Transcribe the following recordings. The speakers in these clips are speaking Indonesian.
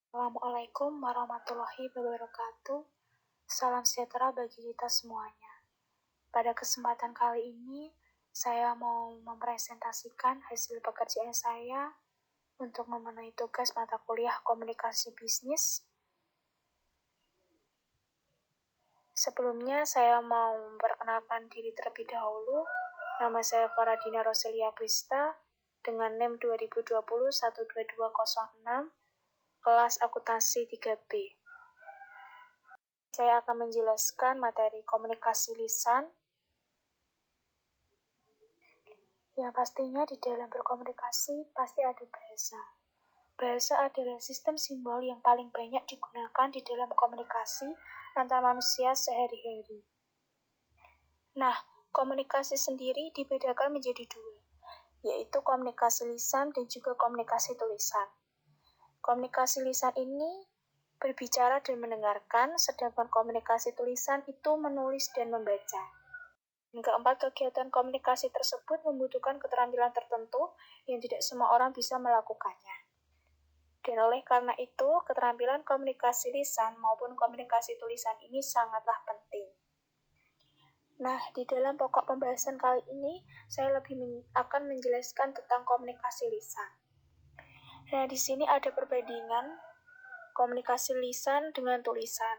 Assalamualaikum warahmatullahi wabarakatuh. Salam sejahtera bagi kita semuanya. Pada kesempatan kali ini, saya mau mempresentasikan hasil pekerjaan saya untuk memenuhi tugas mata kuliah komunikasi bisnis. Sebelumnya, saya mau memperkenalkan diri terlebih dahulu. Nama saya Faradina Roselia Krista dengan NIM 2020-12206, kelas akuntansi 3B. Saya akan menjelaskan materi komunikasi lisan. Yang pastinya di dalam berkomunikasi pasti ada bahasa. Bahasa adalah sistem simbol yang paling banyak digunakan di dalam komunikasi antar manusia sehari-hari. Nah, komunikasi sendiri dibedakan menjadi dua, yaitu komunikasi lisan dan juga komunikasi tulisan. Komunikasi lisan ini berbicara dan mendengarkan, sedangkan komunikasi tulisan itu menulis dan membaca. Yang keempat, kegiatan komunikasi tersebut membutuhkan keterampilan tertentu yang tidak semua orang bisa melakukannya. Dan oleh karena itu, keterampilan komunikasi lisan maupun komunikasi tulisan ini sangatlah penting. Nah, di dalam pokok pembahasan kali ini, saya akan menjelaskan tentang komunikasi lisan. Nah, di sini ada perbandingan komunikasi lisan dengan tulisan.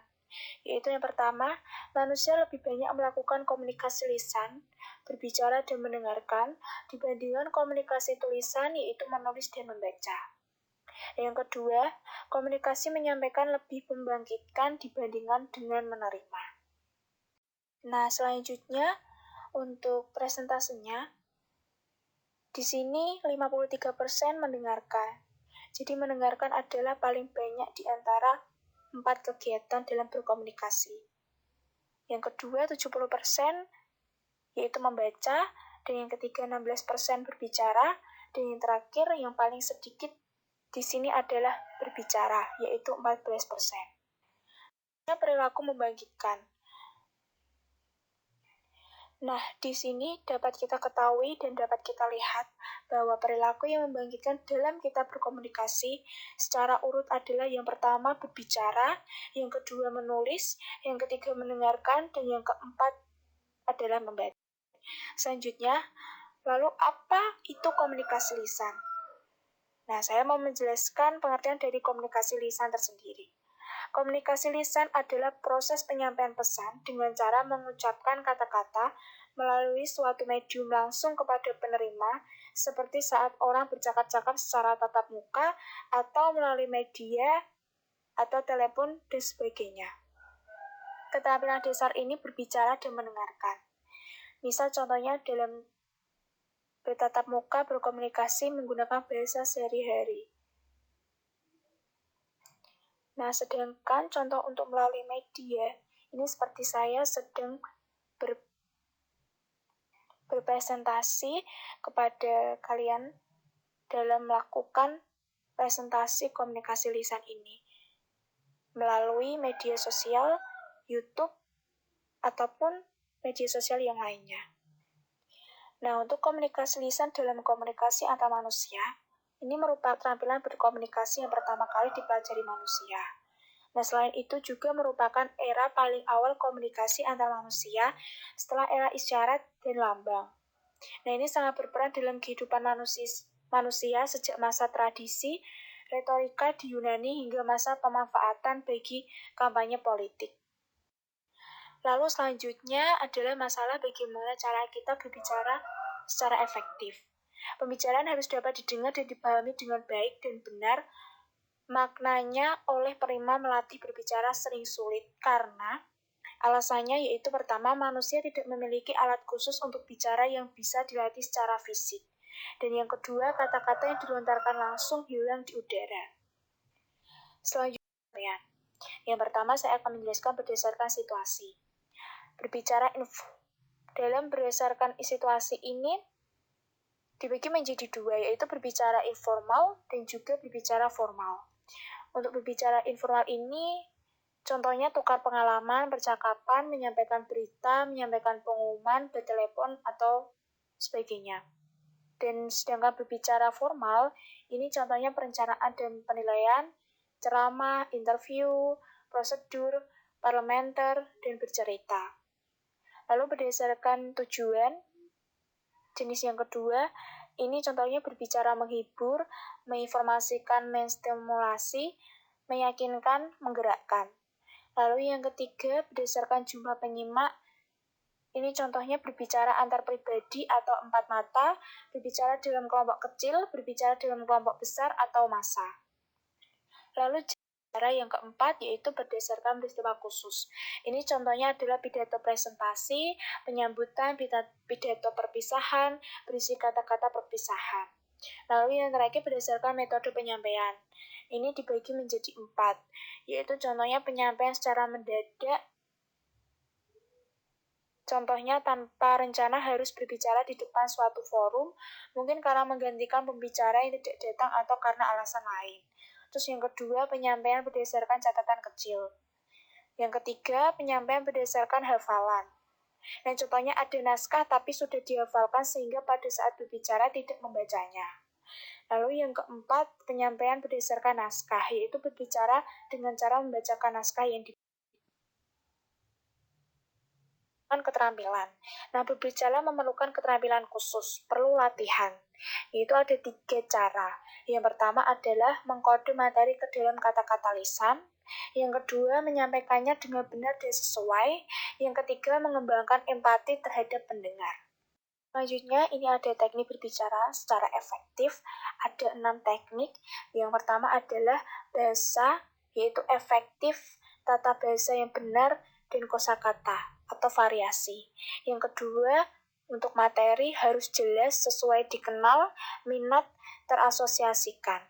Yaitu yang pertama, manusia lebih banyak melakukan komunikasi lisan, berbicara dan mendengarkan, dibandingkan komunikasi tulisan, yaitu menulis dan membaca. Yang kedua, komunikasi menyampaikan lebih membangkitkan dibandingkan dengan menerima. Nah, selanjutnya, untuk presentasinya, di sini 53% mendengarkan. Jadi mendengarkan adalah paling banyak di antara 4 kegiatan dalam berkomunikasi. Yang kedua 70% yaitu membaca, dan yang ketiga 16% berbicara, dan yang terakhir yang paling sedikit di sini adalah berbicara, yaitu 14%. Perilaku membangkitkan. Nah, di sini dapat kita ketahui dan dapat kita lihat bahwa perilaku yang membangkitkan dalam kita berkomunikasi secara urut adalah yang pertama berbicara, yang kedua menulis, yang ketiga mendengarkan, dan yang keempat adalah membaca. Selanjutnya, lalu apa itu komunikasi lisan? Nah, saya mau menjelaskan pengertian dari komunikasi lisan tersendiri. Komunikasi lisan adalah proses penyampaian pesan dengan cara mengucapkan kata-kata melalui suatu medium langsung kepada penerima, seperti saat orang bercakap-cakap secara tatap muka, atau melalui media, atau telepon, dan sebagainya. Keterampilan dasar ini berbicara dan mendengarkan. Misal contohnya dalam bertatap muka berkomunikasi menggunakan bahasa sehari-hari. Nah, sedangkan contoh untuk melalui media, ini seperti saya sedang berpresentasi kepada kalian dalam melakukan presentasi komunikasi lisan ini melalui media sosial, YouTube, ataupun media sosial yang lainnya. Nah, untuk komunikasi lisan dalam komunikasi antar manusia, ini merupakan keterampilan berkomunikasi yang pertama kali dipelajari manusia. Nah, selain itu juga merupakan era paling awal komunikasi antar manusia setelah era isyarat dan lambang. Nah, ini sangat berperan dalam kehidupan manusia sejak masa tradisi, retorika di Yunani hingga masa pemanfaatan bagi kampanye politik. Lalu selanjutnya adalah masalah bagaimana cara kita berbicara secara efektif. Pembicaraan harus dapat didengar dan dipahami dengan baik dan benar. Maknanya oleh penerima melatih berbicara sering sulit karena alasannya yaitu pertama, manusia tidak memiliki alat khusus untuk bicara yang bisa dilatih secara fisik. Dan yang kedua, kata-kata yang dilontarkan langsung hilang di udara. Selanjutnya, yang pertama saya akan menjelaskan berdasarkan situasi. Berbicara dalam berdasarkan situasi ini dibagi menjadi dua, yaitu berbicara informal dan juga berbicara formal. Untuk berbicara informal ini, contohnya tukar pengalaman, percakapan, menyampaikan berita, menyampaikan pengumuman, bertelepon, atau sebagainya. Dan sedangkan berbicara formal, ini contohnya perencanaan dan penilaian, ceramah, interview, prosedur, parlementer, dan bercerita. Lalu berdasarkan tujuan, jenis yang kedua, ini contohnya berbicara menghibur, menginformasikan, menstimulasi, meyakinkan, menggerakkan. Lalu yang ketiga, berdasarkan jumlah penyimak, ini contohnya berbicara antar pribadi atau empat mata, berbicara dalam kelompok kecil, berbicara dalam kelompok besar atau massa. Lalu cara yang keempat yaitu berdasarkan peristiwa khusus. Ini contohnya adalah pidato presentasi, penyambutan, pidato perpisahan, berisi kata-kata perpisahan. Lalu yang terakhir berdasarkan metode penyampaian. Ini dibagi menjadi 4, yaitu contohnya penyampaian secara mendadak. Contohnya tanpa rencana harus berbicara di depan suatu forum, mungkin karena menggantikan pembicara yang tidak datang atau karena alasan lain. Terus yang kedua, penyampaian berdasarkan catatan kecil. Yang ketiga, penyampaian berdasarkan hafalan. Dan contohnya ada naskah tapi sudah dihafalkan sehingga pada saat berbicara tidak membacanya. Lalu yang keempat, penyampaian berdasarkan naskah, yaitu berbicara dengan cara membacakan naskah yang keterampilan. Nah, berbicara memerlukan keterampilan khusus, perlu latihan. Yaitu ada 3 cara. Yang pertama adalah mengkode materi ke dalam kata-kata lisan. Yang kedua, menyampaikannya dengan benar dan sesuai. Yang ketiga, mengembangkan empati terhadap pendengar. Selanjutnya, ini ada teknik berbicara secara efektif. Ada 6 teknik. Yang pertama adalah bahasa, yaitu efektif, tata bahasa yang benar, dan kosakata atau variasi. Yang kedua, untuk materi harus jelas, sesuai dikenal, minat, terasosiasikan.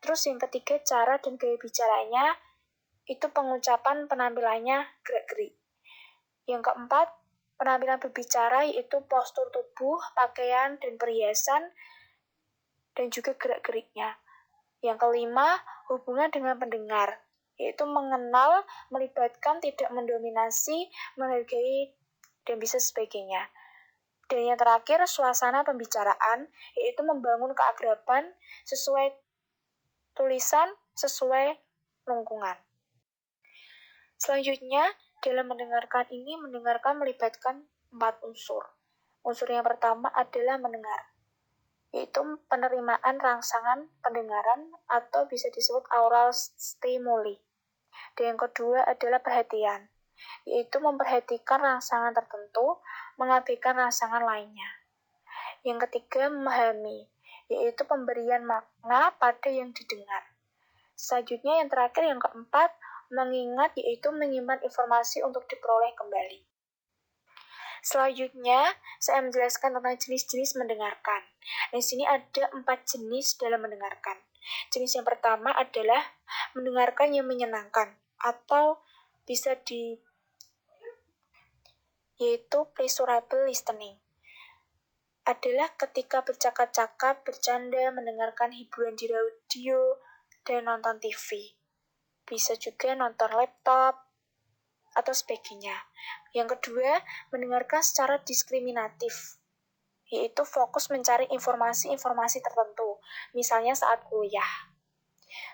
Terus yang ketiga, cara dan gaya bicaranya, itu pengucapan penampilannya gerak-gerik. Yang keempat, penampilan berbicara yaitu postur tubuh, pakaian, dan perhiasan, dan juga gerak-geriknya. Yang kelima, hubungan dengan pendengar, yaitu mengenal, melibatkan, tidak mendominasi, menghargai, dan bisa sebagainya. Dan yang terakhir, suasana pembicaraan, yaitu membangun keakraban sesuai tulisan, sesuai lingkungan. Selanjutnya, dalam mendengarkan ini, mendengarkan melibatkan 4 unsur. Unsur yang pertama adalah mendengar, yaitu penerimaan rangsangan pendengaran atau bisa disebut aural stimuli. Dan yang kedua adalah perhatian, yaitu memperhatikan rangsangan tertentu, mengabaikan rangsangan lainnya. Yang ketiga, memahami, yaitu pemberian makna pada yang didengar. Selanjutnya yang terakhir, yang keempat, mengingat, yaitu menyimpan informasi untuk diperoleh kembali. Selanjutnya, saya menjelaskan tentang jenis-jenis mendengarkan. Di sini ada 4 jenis dalam mendengarkan. Jenis yang pertama adalah mendengarkan yang menyenangkan, atau bisa yaitu pleasurable listening. Adalah ketika bercakap-cakap, bercanda, mendengarkan hiburan di radio, dan nonton TV. Bisa juga nonton laptop, atau sebagainya. Yang kedua, mendengarkan secara diskriminatif, yaitu fokus mencari informasi-informasi tertentu, misalnya saat kuliah.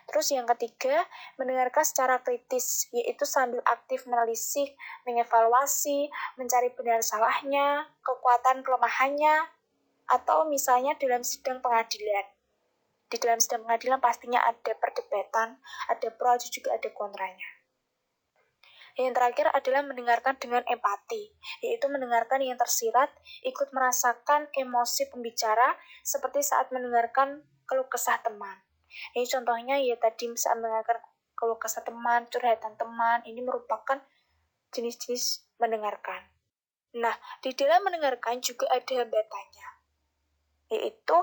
Terus yang ketiga, mendengarkan secara kritis, yaitu sambil aktif menelisik, mengevaluasi, mencari benar salahnya, kekuatan kelemahannya, atau misalnya dalam sidang pengadilan. Di dalam sidang pengadilan pastinya ada perdebatan, ada pro juga ada kontranya. Yang terakhir adalah mendengarkan dengan empati, yaitu mendengarkan yang tersirat, ikut merasakan emosi pembicara, seperti saat mendengarkan keluh kesah teman. Ini contohnya ya tadi saat mendengarkan keluh kesah teman, curhatan teman, ini merupakan jenis-jenis mendengarkan. Nah, di dalam mendengarkan juga ada hambatannya, yaitu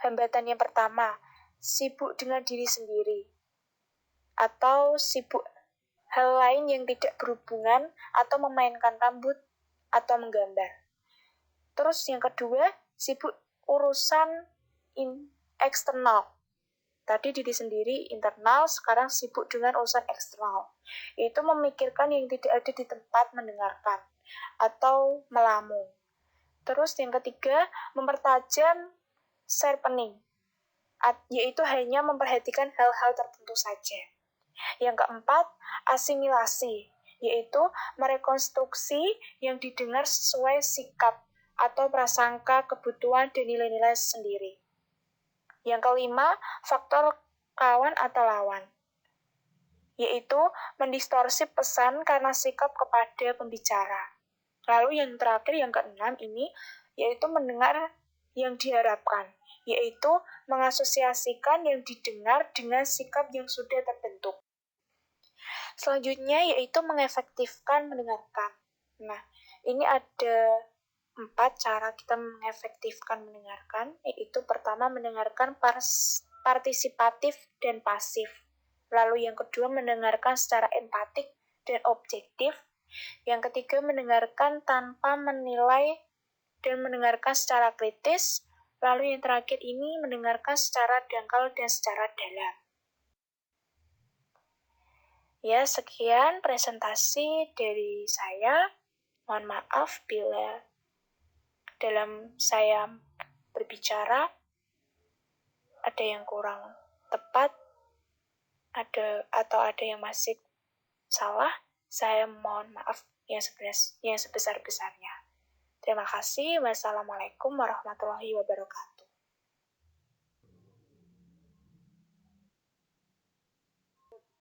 hambatan yang pertama, sibuk dengan diri sendiri, atau sibuk hal lain yang tidak berhubungan atau memainkan rambut atau menggambar. Terus yang kedua, sibuk urusan eksternal. Tadi diri sendiri internal, sekarang sibuk dengan urusan eksternal. Yaitu memikirkan yang tidak ada di tempat mendengarkan atau melamun. Terus yang ketiga, mempertajam sharpening, yaitu hanya memperhatikan hal-hal tertentu saja. Yang keempat, asimilasi, yaitu merekonstruksi yang didengar sesuai sikap atau prasangka, kebutuhan, dan nilai-nilai sendiri. Yang kelima, faktor kawan atau lawan, yaitu mendistorsi pesan karena sikap kepada pembicara. Lalu yang terakhir, yang keenam ini, yaitu mendengar yang diharapkan, yaitu mengasosiasikan yang didengar dengan sikap yang sudah terbentuk. Selanjutnya yaitu mengefektifkan mendengarkan. Nah, ini ada 4 cara kita mengefektifkan mendengarkan, yaitu pertama mendengarkan partisipatif dan pasif. Lalu yang kedua mendengarkan secara empatik dan objektif. Yang ketiga mendengarkan tanpa menilai dan mendengarkan secara kritis. Lalu yang terakhir ini mendengarkan secara dangkal dan secara dalam. Ya, sekian presentasi dari saya. Mohon maaf bila dalam saya berbicara ada yang kurang tepat, atau ada yang masih salah. Saya mohon maaf yang sebesar-besarnya. Terima kasih. Wassalamualaikum warahmatullahi wabarakatuh.